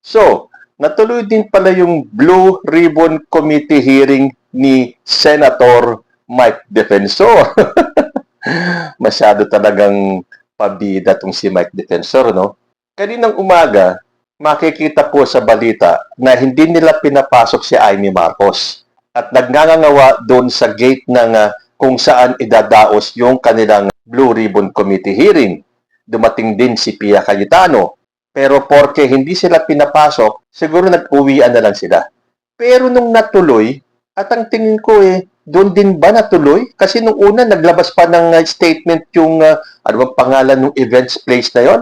So, natuloy din pala yung Blue Ribbon Committee hearing ni Senator Mike Defensor. Masyado talagang pabida tong si Mike Defensor, no? Kaninang umaga, makikita po sa balita na hindi nila pinapasok si Amy Marcos at nagngangawa doon sa gate ng kung saan idadaos yung kanilang Blue Ribbon Committee hearing. Dumating din si Pia Cayetano. Pero porke hindi sila pinapasok, siguro nag-uwian na lang sila. Pero nung natuloy, at ang tingin ko doon din ba natuloy? Kasi nung una, naglabas pa ng statement yung, ano bang pangalan ng events place na yon,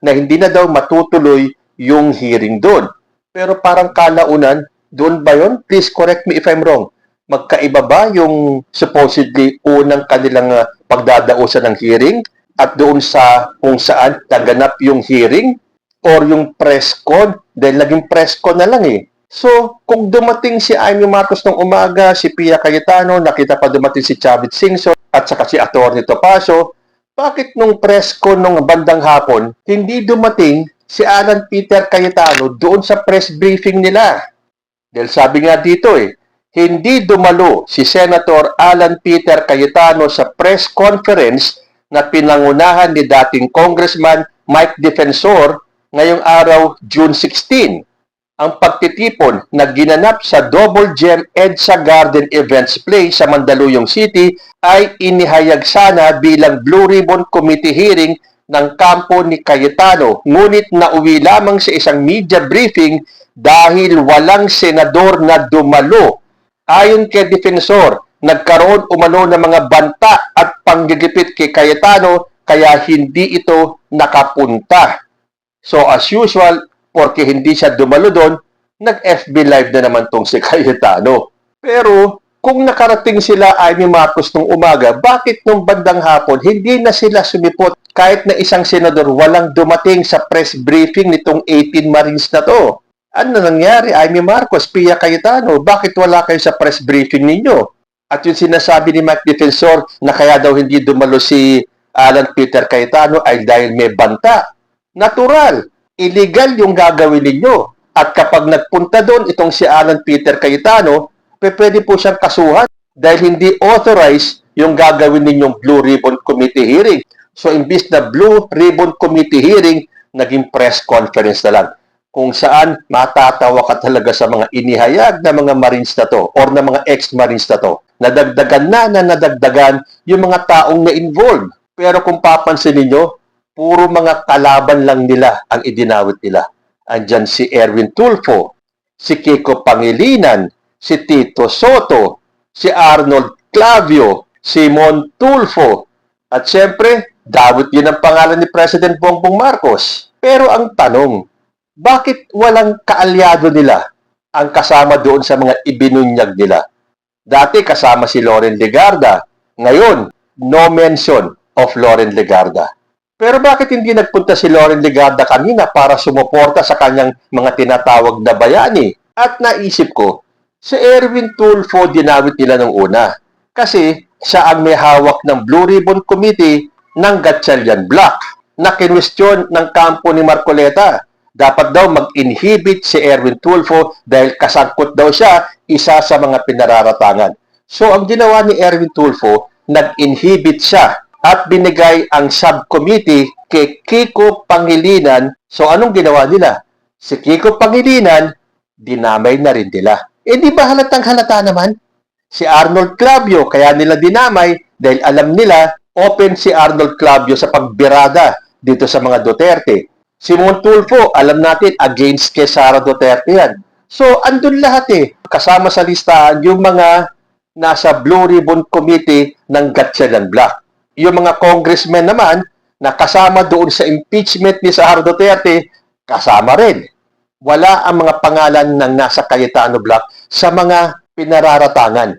na hindi na daw matutuloy yung hearing doon. Pero parang kalaunan, doon ba yon? Please correct me if I'm wrong. Magkaiba ba yung supposedly unang kanilang pagdadausan ng hearing at doon sa kung saan naganap yung hearing or yung press con? Dahil naging press con na lang So, kung dumating si Amy Marcos ng umaga, si Pia Cayetano, nakita pa dumating si Chavit Singson at saka si Atty. Topacio, bakit nung press con nung bandang hapon, hindi dumating si Alan Peter Cayetano doon sa press briefing nila? Dahil sabi nga dito hindi dumalo si Senator Alan Peter Cayetano sa press conference na pinangunahan ni dating Congressman Mike Defensor ngayong araw, June 16. Ang pagtitipon na ginanap sa Double Gem EDSA Garden Events Place sa Mandaluyong City ay inihayag sana bilang Blue Ribbon Committee hearing ng kampo ni Cayetano. Ngunit nauwi lamang sa isang media briefing dahil walang senador na dumalo. Ayon kay Defensor, nagkaroon umano ng mga banta at panggigipit kay Cayetano kaya hindi ito nakapunta. So as usual, porque hindi siya dumalo doon, nag-FB live na naman tong si Cayetano. Pero kung nakarating sila Amy Marcos nung umaga, bakit nung bandang hapon hindi na sila sumipot? Kahit na isang senador walang dumating sa press briefing nitong 18 Marines na to. Ano nangyari, Amy Marcos, Pia Cayetano? Bakit wala kayo sa press briefing ninyo? At yung sinasabi ni Mike Defensor na kaya daw hindi dumalo si Alan Peter Cayetano ay dahil may banta. Natural, illegal yung gagawin ninyo. At kapag nagpunta doon itong si Alan Peter Cayetano, pwede po siyang kasuhan dahil hindi authorized yung gagawin ninyong Blue Ribbon Committee hearing. So, imbis na Blue Ribbon Committee hearing, naging press conference na lang. Kung saan matatawa ka talaga sa mga inihayag na mga Marines na to or na mga ex-Marines na to. Nadagdagan yung mga taong na-involved. Pero kung papansin ninyo, puro mga kalaban lang nila ang idinawit nila. Andyan si Erwin Tulfo, si Kiko Pangilinan, si Tito Soto, si Arnold Clavio, Simon Tulfo, at siyempre, dawit din ang pangalan ni President Bongbong Marcos. Pero ang tanong, bakit walang kaalyado nila ang kasama doon sa mga ibinunyag nila? Dati kasama si Loren Legarda, ngayon, no mention of Loren Legarda. Pero bakit hindi nagpunta si Loren Legarda kanina para sumuporta sa kanyang mga tinatawag na bayani? At naisip ko, si Erwin Tulfo dinawit nila nung una. Kasi siya ang may hawak ng Blue Ribbon Committee ng Gatchalian Block na kinwestiyon ng kampo ni Marcoleta. Dapat daw mag-inhibit si Erwin Tulfo dahil kasangkot daw siya isa sa mga pinararatangan. So ang ginawa ni Erwin Tulfo, nag-inhibit siya at binigay ang subcommittee kay Kiko Pangilinan. So anong ginawa nila? Si Kiko Pangilinan, dinamay na rin nila. Di ba halatang halata naman? Si Arnold Clavio, kaya nila dinamay dahil alam nila open si Arnold Clavio sa pagbirada dito sa mga Duterte. Simon Tulfo, alam natin, against kay Sara Duterte yan. So, andun lahat kasama sa listahan yung mga nasa Blue Ribbon Committee ng Gatchalian Block. Yung mga congressmen naman na kasama doon sa impeachment ni Sara Duterte, kasama rin. Wala ang mga pangalan ng nasa Cayetano Block sa mga pinararatangan.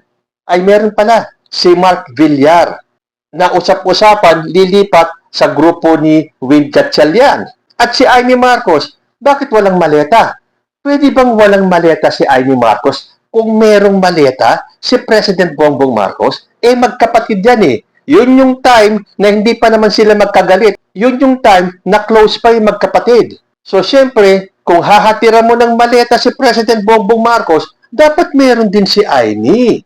Ay meron pala si Mark Villar na usap-usapan lilipat sa grupo ni Win Gatchalian. At si Amy Marcos, bakit walang maleta? Pwede bang walang maleta si Amy Marcos? Kung merong maleta, si President Bongbong Marcos, magkapatid yan Yun yung time na hindi pa naman sila magkagalit. Yun yung time na close pa yung magkapatid. So, syempre, kung hahatiran mo ng maleta si President Bongbong Marcos, dapat meron din si Amy.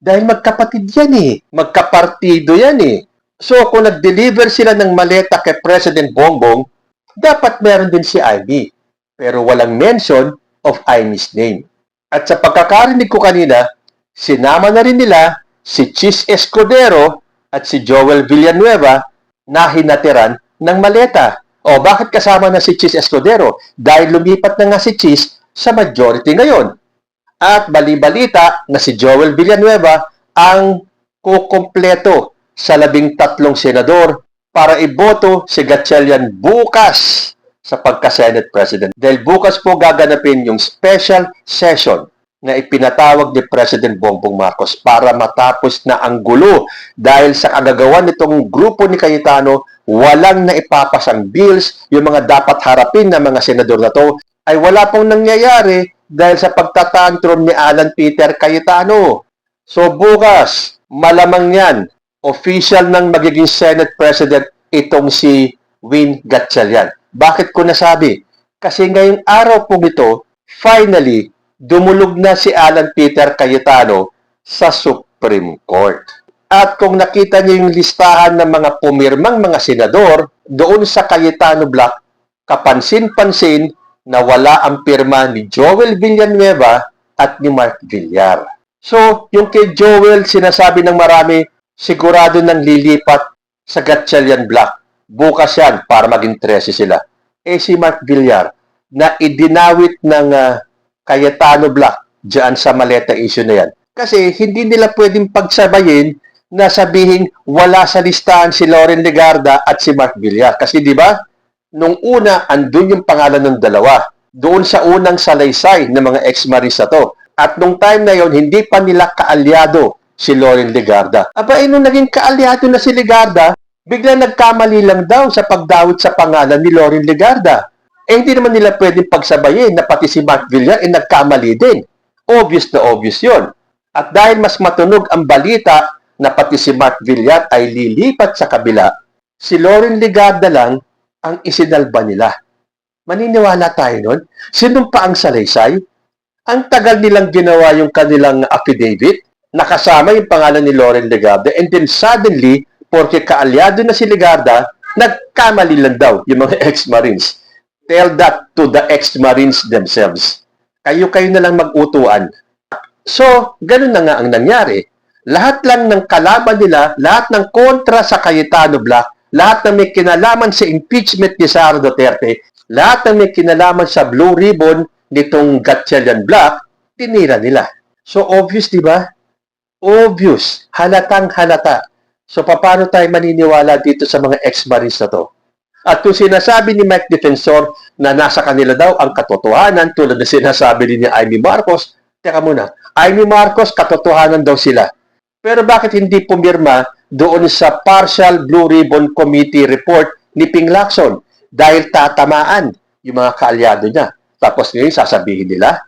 Dahil magkapatid yan eh. Magkapartido yan eh. So, kung nag-deliver sila ng maleta kay President Bongbong, dapat meron din si Amy. Pero walang mention of Amy's name. At sa pagkakarinig ko kanina, sinama na rin nila si Chis Escudero at si Joel Villanueva na hinatiran ng maleta. O bakit kasama na si Chis Escudero? Dahil lumipat na nga si Chis sa majority ngayon. At bali-balita na si Joel Villanueva ang kukumpleto sa 13 senador para iboto si Gatchalian bukas sa pagka-Senate President. Dahil bukas po gaganapin yung special session na ipinatawag ni President Bongbong Marcos para matapos na ang gulo dahil sa kagagawan nitong grupo ni Cayetano, walang naipapasang bills, yung mga dapat harapin ng mga senador na to ay wala pong nangyayari dahil sa pagtatantrum ni Alan Peter Cayetano. So bukas, malamang yan, official ng magiging Senate President itong si Win Gatchalian. Bakit ko nasabi? Kasi ngayong araw po ito, finally, dumulog na si Alan Peter Cayetano sa Supreme Court. At kung nakita niyo yung listahan ng mga pumirmang mga senador doon sa Cayetano Block, kapansin-pansin na wala ang pirma ni Joel Villanueva at ni Mark Villar. So, yung kay Joel, sinasabi ng marami, sigurado nang lilipat sa Gatchalian Block. Bukas yan para maging 13 sila. Si Mark Villar, na idinawit ng Cayetano Block dyan sa maleta issue na yan. Kasi hindi nila pwedeng pagsabayin na sabihin wala sa listahan si Loren Legarda at si Mark Villar. Kasi di ba, nung una, andun yung pangalan ng dalawa. Doon sa unang salaysay ng mga ex-marisa to. At nung time na yon, hindi pa nila kaalyado si Loren Legarda. Nung naging kaalyado na si Legarda, bigla nagkamali lang daw sa pagdawit sa pangalan ni Loren Legarda. Hindi naman nila pwedeng pagsabayin na pati si Mark Villar nagkamali din. Obvious na obvious yon. At dahil mas matunog ang balita na pati si Mark Villar ay lilipat sa kabila, si Loren Legarda lang ang isinalba nila. Maniniwala tayo nun? Sinumpa ang salaysay? Ang tagal nilang ginawa yung kanilang affidavit, nakasama yung pangalan ni Loren Legarda, and then suddenly, porque kaalyado na si Legarda, nagkamali lang daw yung mga ex-Marines. Tell that to the ex-Marines themselves. Kayo-kayo na lang mag-utuan. So, ganun na nga ang nangyari. Lahat lang ng kalaban nila, lahat ng kontra sa Cayetano Block, lahat ng may kinalaman sa impeachment ni Sara Duterte, lahat ng may kinalaman sa Blue Ribbon nitong Gatchalian Block, tinira nila. So, obvious, di ba? Obvious. Halatang halata. So, paano tayo maniniwala dito sa mga ex-Marines na to? At kung sinasabi ni Mike Defensor na nasa kanila daw ang katotohanan, tulad na sinasabi din ni Amy Marcos, teka muna, Amy Marcos, katotohanan daw sila. Pero bakit hindi pumirma doon sa Partial Blue Ribbon Committee report ni Ping Lacson? Dahil tatamaan yung mga kaalyado niya. Tapos ngayon sasabihin nila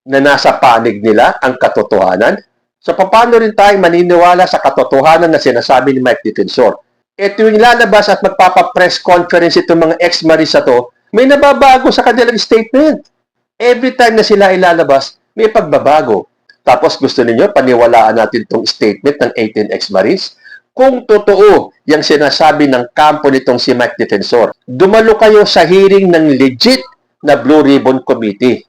na nasa panig nila ang katotohanan. So, paano rin tayo maniniwala sa katotohanan na sinasabi ni Mike Defensor? Tuwing lalabas at magpapa-press conference itong mga ex-Marines na to, may nababago sa kanilang statement. Every time na sila ilalabas, may pagbabago. Tapos gusto ninyo, paniwalaan natin itong statement ng 18 ex-Marines? Kung totoo yung sinasabi ng kampo nitong si Mike Defensor, dumalo kayo sa hearing ng legit na Blue Ribbon Committee.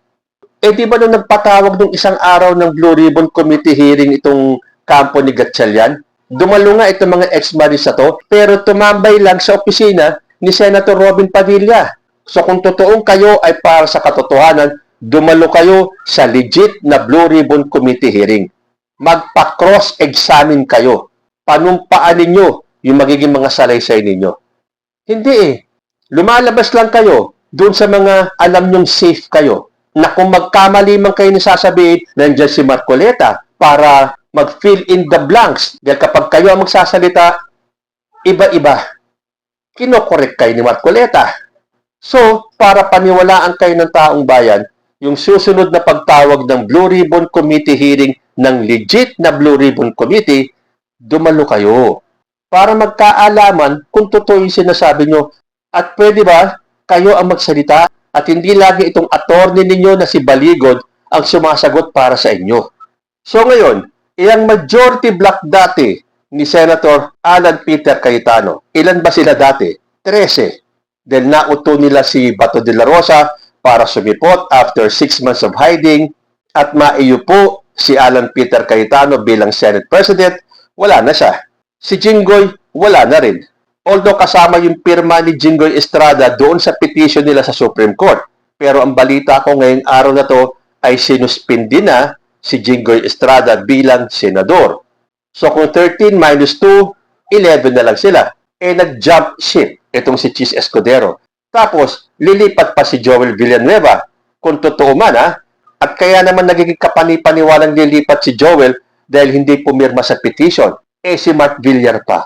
Di ba nung nagpatawag nung isang araw ng Blue Ribbon Committee hearing itong kampo ni Gatchalian, dumalo nga itong mga ex-Marines na to, pero tumambay lang sa opisina ni Senator Robin Padilla. So kung totoong kayo ay para sa katotohanan, dumalo kayo sa legit na Blue Ribbon Committee hearing. Magpa-cross-examine kayo. Panumpaan ninyo yung magiging mga salaysay ninyo. Hindi Lumalabas lang kayo doon sa mga alam nyong safe kayo na kung magkamali man kayo nasasabihin, nandiyan si Marcoleta para mag-fill in the blanks. Dahil kapag kayo ang magsasalita, iba-iba. Kinokorek kayo ni Marcoleta. So, para paniwalaan kayo ng taong bayan, yung susunod na pagtawag ng Blue Ribbon Committee hearing ng legit na Blue Ribbon Committee, dumalo kayo. Para magkaalaman kung totoo yung sinasabi nyo. At pwede ba kayo ang magsalita? at hindi lagi itong attorney ninyo na si Baligod ang sumasagot para sa inyo. So ngayon, iyang majority block dati ni Senator Alan Peter Cayetano, ilan ba sila dati? 13. Then nauto nila si Bato de la Rosa para sumipot after 6 months of hiding at maiupo si Alan Peter Cayetano bilang Senate President, wala na siya. Si Jinggoy, wala na rin. Although kasama yung pirma ni Jinggoy Estrada doon sa petition nila sa Supreme Court. Pero ang balita ko ngayong araw na to ay sinuspindi na si Jinggoy Estrada bilang senador. So kung 13 minus 2, 11 na lang sila. Nag-jump ship itong si Chis Escudero. Tapos, lilipat pa si Joel Villanueva. Kung totoo man at kaya naman nagiging kapani-paniwalang lilipat si Joel dahil hindi pumirma sa petition. Si Mark Villar pa.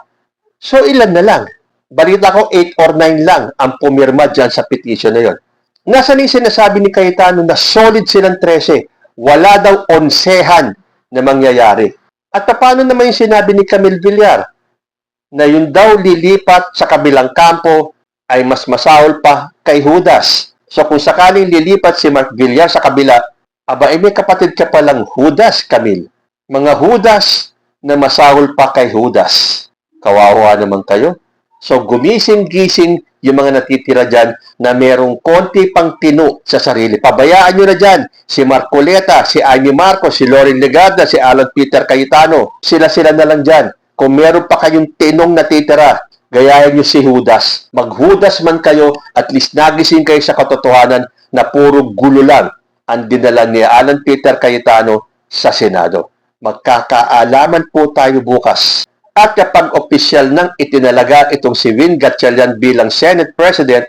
So, ilan na lang? Balita ko, 8 or 9 lang ang pumirma dyan sa petition na yon. Nasaan yung sinasabi ni Cayetano na solid silang 13? Wala daw onsehan na mangyayari. At paano naman yung sinabi ni Camille Villar na yung daw lilipat sa kabilang kampo ay mas masahol pa kay Judas. So kung sakaling lilipat si Mark Villar sa kabila, may kapatid ka palang Judas, Camille. Mga Judas na masahol pa kay Judas. Kawawa naman kayo. So gumising-gising yung mga natitira dyan na merong konti pang tino sa sarili. Pabayaan nyo na dyan si Marcoleta, si Amy Marcos, si Loren Legarda, si Alan Peter Cayetano. Sila-sila na lang dyan. Kung meron pa kayong tinong natitira, gayahin nyo si Judas. Mag-Judas man kayo, at least nagising kayo sa katotohanan na puro gulo lang ang dinala ni Alan Peter Cayetano sa Senado. Magkakaalaman po tayo bukas. At kapag opisyal nang itinalaga itong si Win Gatchalian bilang Senate President,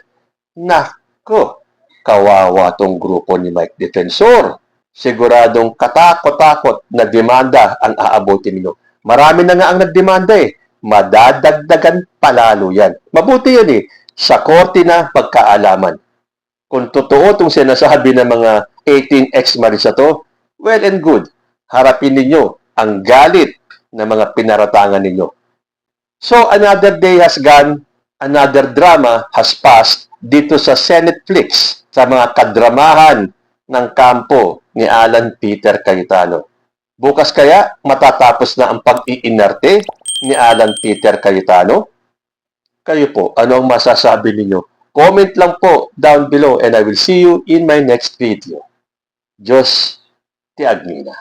nako, kawawa tong grupo ni Mike Defensor. Siguradong katakot-takot na demanda ang aabutin ninyo. Marami na nga ang nagdemanda Madadagdagan palalo yan. Mabuti yun sa korte na pagkaalaman. Kung totoo itong sinasabi ng mga 18 ex-Marisa to, well and good. Harapin ninyo ang galit ng mga pinaratangan ninyo. So, another day has gone, another drama has passed dito sa Senate Flix sa mga kadramahan ng kampo ni Alan Peter Cayetano. Bukas kaya matatapos na ang pag-iinarte ni Alan Peter Cayetano? Kayo po, ano ang masasabi ninyo? Comment lang po down below and I will see you in my next video. Diyos ti Agnina.